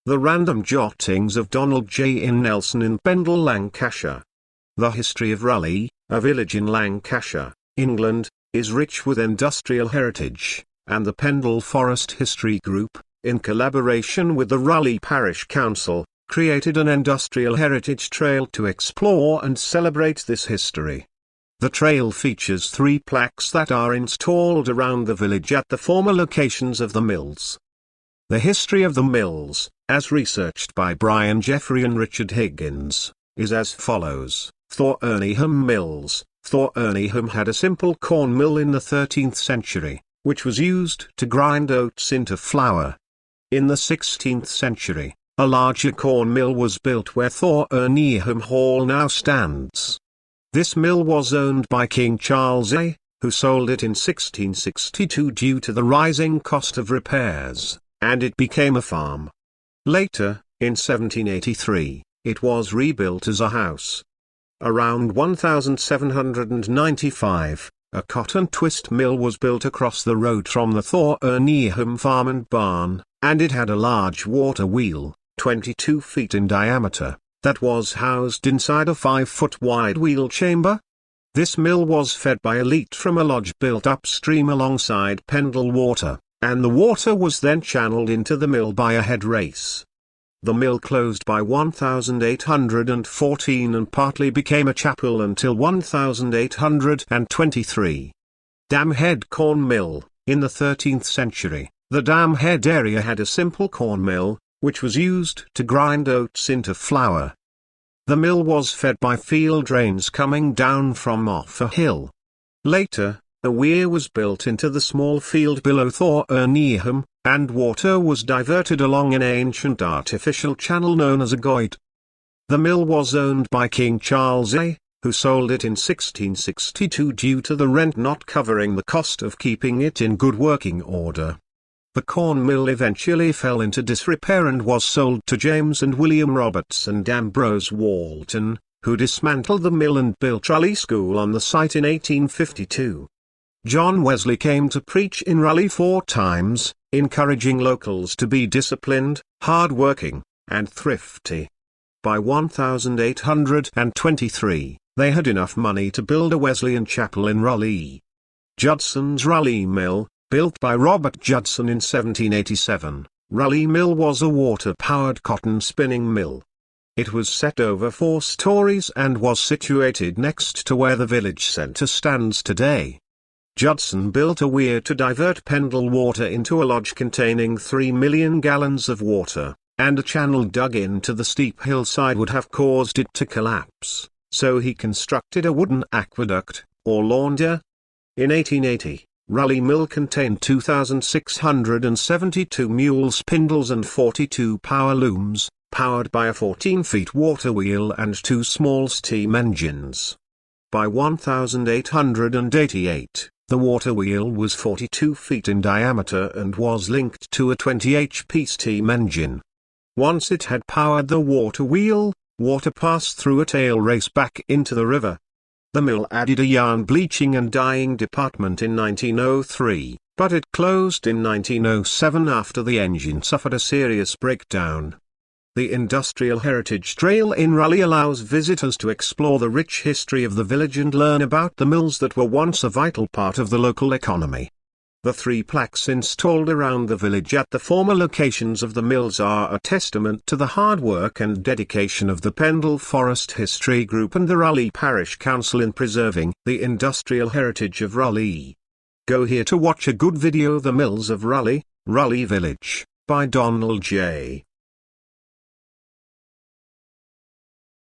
The Random Jottings of Donald J. in Nelson in Pendle, Lancashire. The history of Roughlee, a village in Lancashire, England, is rich with industrial heritage, and the Pendle Forest History Group, in collaboration with the Roughlee Parish Council, created an industrial heritage trail to explore and celebrate this history. The trail features 3 plaques that are installed around the village at the former locations of the mills. The history of the mills, as researched by Brian Jeffery and Richard Higgins, is as follows. Thorneyholme Mills. Thorneyholme had a simple corn mill in the 13th century, which was used to grind oats into flour. In the 16th century, a larger corn mill was built where Thorneyholme Hall now stands. This mill was owned by King Charles A, who sold it in 1662 due to the rising cost of repairs, and it became a farm. Later, in 1783, it was rebuilt as a house. Around 1795, a cotton twist mill was built across the road from the Thorneyholme farm and barn, and it had a large water wheel, 22 feet in diameter, that was housed inside a 5-foot wide wheel chamber. This mill was fed by a leat from a lodge built upstream alongside Pendle Water, and the water was then channeled into the mill by a headrace. The mill closed by 1814 and partly became a chapel until 1823. Dam Head Corn Mill. In the 13th century, the Dam Head area had a simple corn mill, which was used to grind oats into flour. The mill was fed by field drains coming down from off a hill. Later, a weir was built into the small field below Thorneyholme, and water was diverted along an ancient artificial channel known as a goit. The mill was owned by King Charles A, who sold it in 1662 due to the rent not covering the cost of keeping it in good working order. The corn mill eventually fell into disrepair and was sold to James and William Roberts and Ambrose Walton, who dismantled the mill and built Roughlee School on the site in 1852. John Wesley came to preach in Roughlee 4 times, encouraging locals to be disciplined, hard-working, and thrifty. By 1823, they had enough money to build a Wesleyan chapel in Roughlee. Judson's Roughlee Mill, built by Robert Judson in 1787, Roughlee Mill was a water-powered cotton spinning mill. It was set over 4 stories and was situated next to where the village centre stands today. Judson built a weir to divert Pendle Water into a lodge containing 3 million gallons of water, and a channel dug into the steep hillside would have caused it to collapse, so he constructed a wooden aqueduct, or launder. In 1880, Roughlee Mill contained 2,672 mule spindles and 42 power looms, powered by a 14-feet water wheel and 2 small steam engines. By 1888, the water wheel was 42 feet in diameter and was linked to a 20 HP steam engine. Once it had powered the water wheel, water passed through a tail race back into the river. The mill added a yarn bleaching and dyeing department in 1903, but it closed in 1907 after the engine suffered a serious breakdown. The Industrial Heritage Trail in Roughlee allows visitors to explore the rich history of the village and learn about the mills that were once a vital part of the local economy. The 3 plaques installed around the village at the former locations of the mills are a testament to the hard work and dedication of the Pendle Forest History Group and the Roughlee Parish Council in preserving the industrial heritage of Roughlee. Go here to watch a good video. The Mills of Roughlee, Roughlee Village, by Donald J.